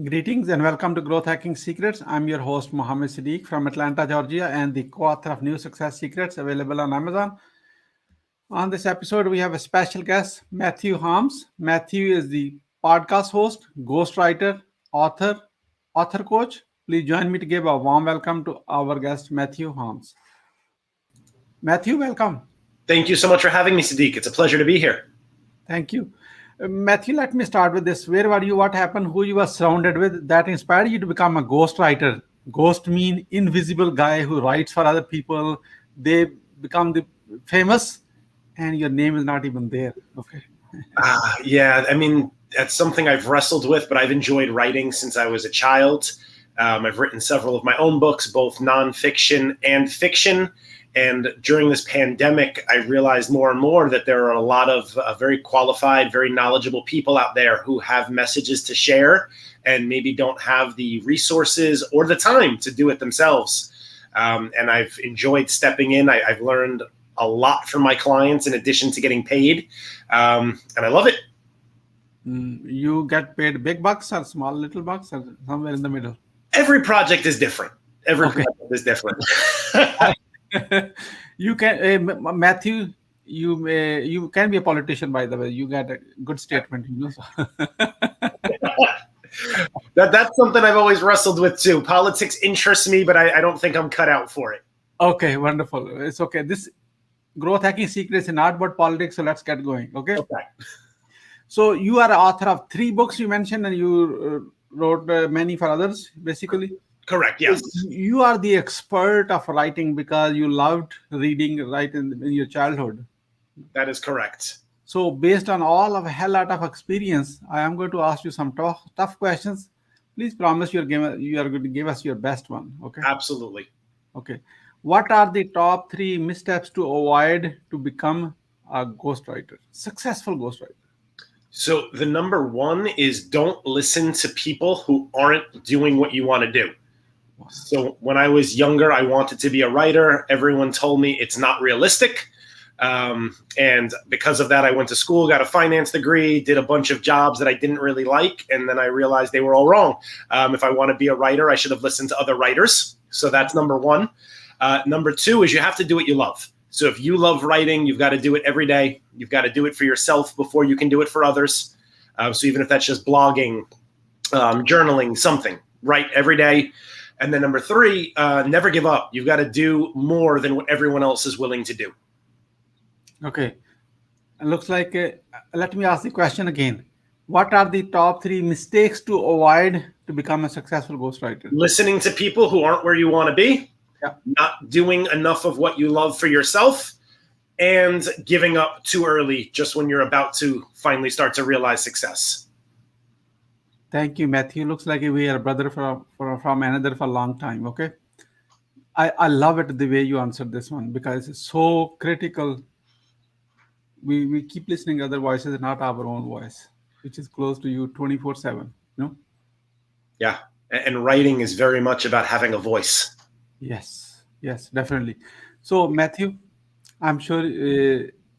Greetings and welcome to Growth Hacking Secrets. I'm your host, Mohammed Siddique from Atlanta, Georgia, and the co author of New Success Secrets available on Amazon. On this episode, we have a special guest, Matthew Harms. Matthew is the podcast host, ghostwriter, author coach. Please join me to give a warm welcome to our guest, Matthew Harms. Matthew, welcome. Thank you so much for having me, Siddique. It's a pleasure to be here. Thank you. Matthew, let me start with this. Where were you? What happened? Who you were surrounded with that inspired you to become a ghostwriter? Ghost mean invisible guy who writes for other people. They become the famous, and your name is not even there. Okay. That's something I've wrestled with, but I've enjoyed writing since I was a child. I've written several of my own books, both nonfiction and fiction. And during this pandemic, I realized more and more that there are a lot of very qualified, very knowledgeable people out there who have messages to share and maybe don't have the resources or the time to do it themselves. And I've enjoyed stepping in. I've learned a lot from my clients in addition to getting paid. And I love it. You get paid big bucks or small little bucks or somewhere in the middle? Every project is different. Project is different. You can, Matthew. You can be a politician, by the way. You got a good statement. That's something I've always wrestled with too. Politics interests me, but I don't think I'm cut out for it. Okay, wonderful. It's okay. This growth hacking secrets is not about politics, so let's get going. Okay. So you are author of 3 books you mentioned, and you wrote many for others, basically. Correct. Yes. You are the expert of writing because you loved reading right in your childhood. That is correct. So based on all of a hell lot of experience, I am going to ask you some tough questions. Please promise you are going to give us your best one. Okay. Absolutely. Okay. What are the top 3 missteps to avoid to become a ghostwriter, successful ghostwriter? So the number 1 is don't listen to people who aren't doing what you want to do. So when I was younger, I wanted to be a writer. Everyone told me it's not realistic. And because of that, I went to school, got a finance degree, did a bunch of jobs that I didn't really like. And then I realized they were all wrong. If I want to be a writer, I should have listened to other writers. So that's number 1. Number 2 is you have to do what you love. So if you love writing, you've got to do it every day. You've got to do it for yourself before you can do it for others. So even if that's just blogging, journaling, something, write every day. And then number 3, never give up. You've got to do more than what everyone else is willing to do. Okay. It looks like, let me ask the question again. What are the top 3 mistakes to avoid to become a successful ghostwriter? Listening to people who aren't where you want to be, not doing enough of what you love for yourself, and giving up too early just when you're about to finally start to realize success. Thank you, Matthew. Looks like we are a brother from another for a long time. Okay. I love it the way you answered this one because it's so critical. We keep listening to other voices, not our own voice, which is close to you 24/7. Yeah. And writing is very much about having a voice. Yes, definitely. So, Matthew, I'm sure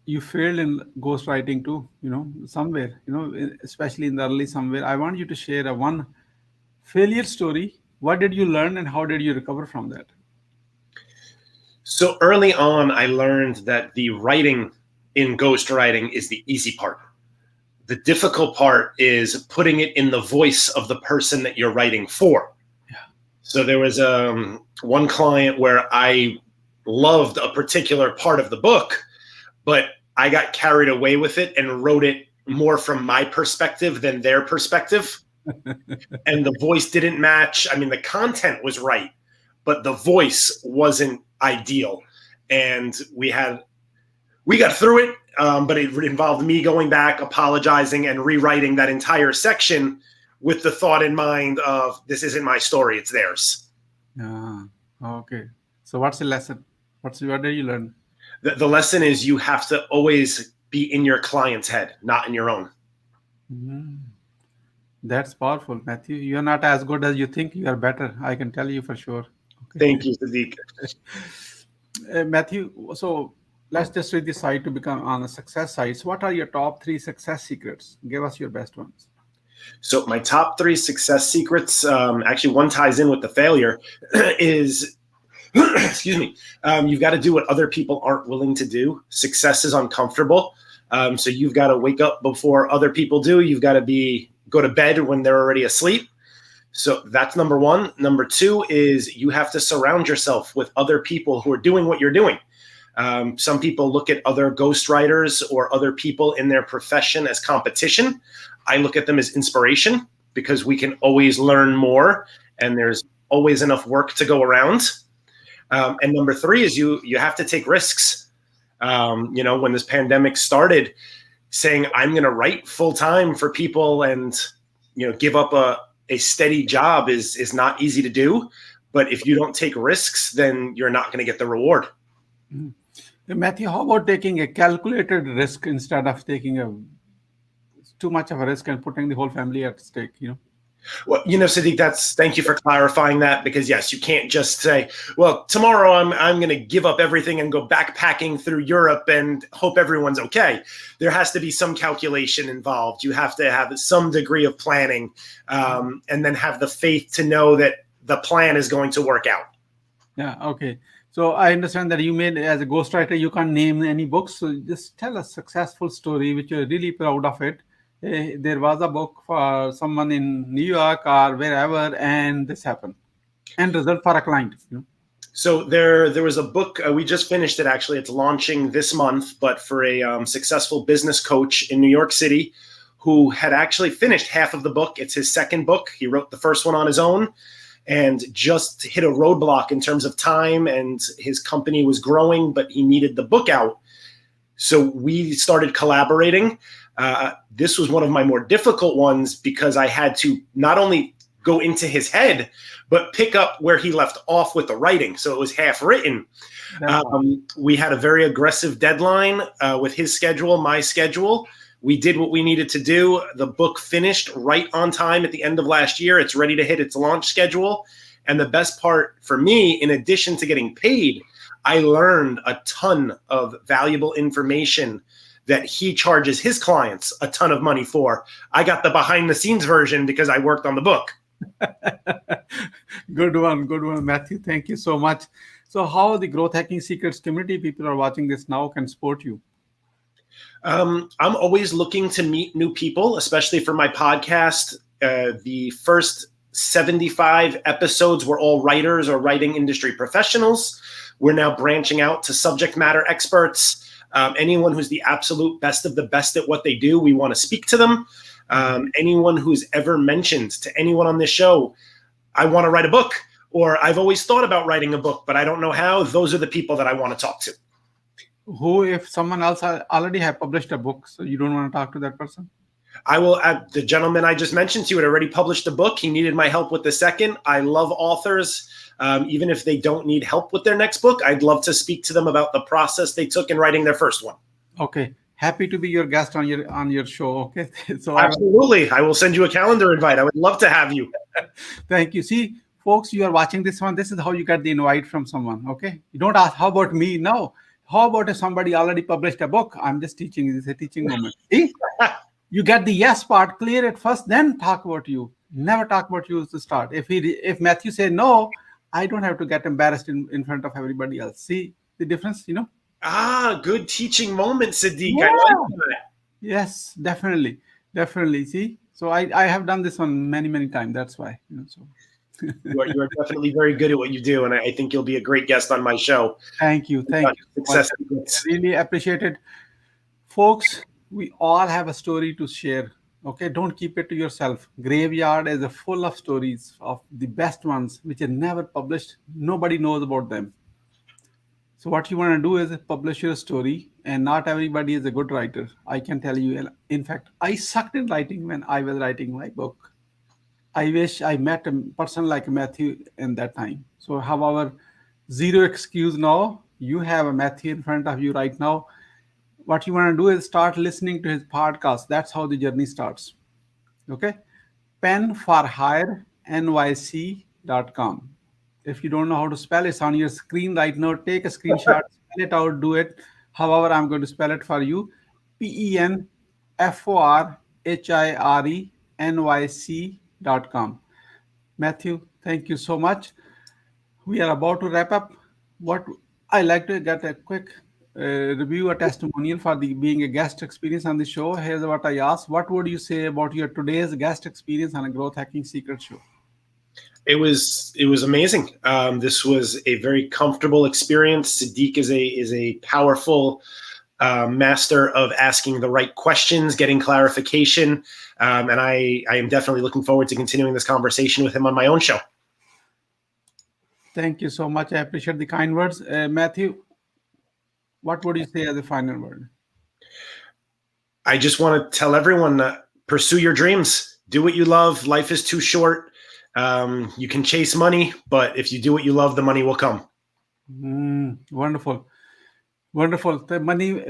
you failed in ghostwriting too, somewhere, especially in the early somewhere. I want you to share one failure story. What did you learn and how did you recover from that? So early on, I learned that the writing in ghostwriting is the easy part. The difficult part is putting it in the voice of the person that you're writing for. Yeah. So there was one client where I loved a particular part of the book, but I got carried away with it and wrote it more from my perspective than their perspective. And the voice didn't match. I mean, the content was right, but the voice wasn't ideal. And we got through it, but it involved me going back, apologizing, and rewriting that entire section with the thought in mind of this isn't my story, it's theirs. Okay. So what's the lesson? What did you learn? The lesson is you have to always be in your client's head, not in your own. That's powerful, Matthew. You're not as good as you think. You are better. I can tell you for sure. Okay. Thank you, Siddique. Matthew, so let's just read the site to become on the success sites. What are your top 3 success secrets? Give us your best ones. So my top three success secrets, actually one ties in with the failure, is excuse me. You've got to do what other people aren't willing to do. Success is uncomfortable. So you've got to wake up before other people do. You've got to go to bed when they're already asleep. So that's number one. Number two is you have to surround yourself with other people who are doing what you're doing. Some people look at other ghostwriters or other people in their profession as competition. I look at them as inspiration because we can always learn more and there's always enough work to go around. And number three is you have to take risks. When this pandemic started, saying I'm going to write full time for people and give up a steady job is not easy to do. But if you don't take risks, then you're not going to get the reward. Matthew, how about taking a calculated risk instead of taking too much of a risk and putting the whole family at stake? Well, Siddique, thank you for clarifying that, because yes, you can't just say, well, tomorrow I'm going to give up everything and go backpacking through Europe and hope everyone's okay. There has to be some calculation involved. You have to have some degree of planning, and then have the faith to know that the plan is going to work out. Yeah. Okay. So I understand that you made, as a ghostwriter, you can't name any books. So just tell a successful story which you're really proud of it. There was a book for someone in New York or wherever, and this happened, and result for a client. So there was a book, we just finished it actually. It's launching this month, but for a successful business coach in New York City who had actually finished half of the book. It's his second book. He wrote the first one on his own and just hit a roadblock in terms of time, and his company was growing, but he needed the book out. So we started collaborating. This was one of my more difficult ones because I had to not only go into his head, but pick up where he left off with the writing. So it was half written. We had a very aggressive deadline with his schedule, my schedule. We did what we needed to do. The book finished right on time at the end of last year. It's ready to hit its launch schedule. And the best part for me, in addition to getting paid, I learned a ton of valuable information that he charges his clients a ton of money for. I got the behind the scenes version because I worked on the book. Good one, Matthew. Thank you so much. So how the Growth Hacking Secrets community, people are watching this now, can support you? I'm always looking to meet new people, especially for my podcast. The first 75 episodes were all writers or writing industry professionals. We're now branching out to subject matter experts. Anyone who's the absolute best of the best at what they do, we want to speak to them. Anyone who's ever mentioned to anyone on this show, I want to write a book, or I've always thought about writing a book, but I don't know how, those are the people that I want to talk to. Who, if someone else already have published a book, so you don't want to talk to that person? I will. The gentleman I just mentioned to you had already published a book. He needed my help with the second. I love authors. Even if they don't need help with their next book, I'd love to speak to them about the process they took in writing their first one. Okay. Happy to be your guest on your show. Okay. So absolutely. I will send you a calendar invite. I would love to have you. Thank you. See, folks, you are watching this one. This is how you get the invite from someone. Okay. You don't ask, how about me? No. How about if somebody already published a book? I'm just teaching. This is a teaching moment. See? You get the yes part, clear it first, then talk about you. Never talk about you to start. If Matthew say no, I don't have to get embarrassed in front of everybody else. See the difference, Good teaching moment, Siddique. Yeah. I like that. Yes, definitely. See, so I have done this one many times. That's why. So. You are definitely very good at what you do, and I think you'll be a great guest on my show. Thank you. Success. Really appreciate it. Folks, we all have a story to share. Okay, don't keep it to yourself. Graveyard is full of stories of the best ones which are never published. Nobody knows about them. So what you want to do is publish your story, and not everybody is a good writer. I can tell you. In fact, I sucked in writing when I was writing my book. I wish I met a person like Matthew in that time. So however, zero excuse now. You have a Matthew in front of you right now. What you want to do is start listening to his podcast. That's how the journey starts. Okay. penforhire.nyc.com. If you don't know how to spell it, it's on your screen right now. Take a screenshot, spell it out, do it. However, I'm going to spell it for you. penforhire nyc.com. Matthew, thank you so much. We are about to wrap up. What I like to get a quick review, a testimonial for the being a guest experience on the show. Here's what I asked: what would you say about your today's guest experience on a growth hacking secret show? It was amazing. This was a very comfortable experience. Siddique is a powerful master of asking the right questions, getting clarification, and I am definitely looking forward to continuing this conversation with him on my own show. Thank you so much. I appreciate the kind words. Matthew, what would you say as a final word? I just want to tell everyone, pursue your dreams. Do what you love. Life is too short. You can chase money, but if you do what you love, the money will come. Wonderful. Wonderful. The money,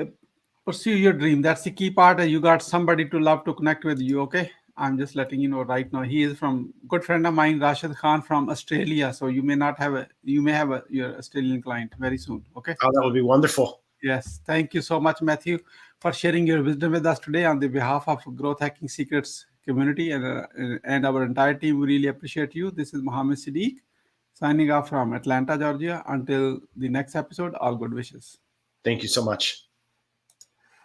pursue your dream. That's the key part. You got somebody to love to connect with you. Okay. I'm just letting you know right now. He is from good friend of mine, Rashid Khan from Australia. So you may not have you may have your Australian client very soon. Okay. Oh, that would be wonderful. Yes. Thank you so much, Matthew, for sharing your wisdom with us today on the behalf of Growth Hacking Secrets community and our entire team. We really appreciate you. This is Mohammed Siddique signing off from Atlanta, Georgia. Until the next episode, all good wishes. Thank you so much.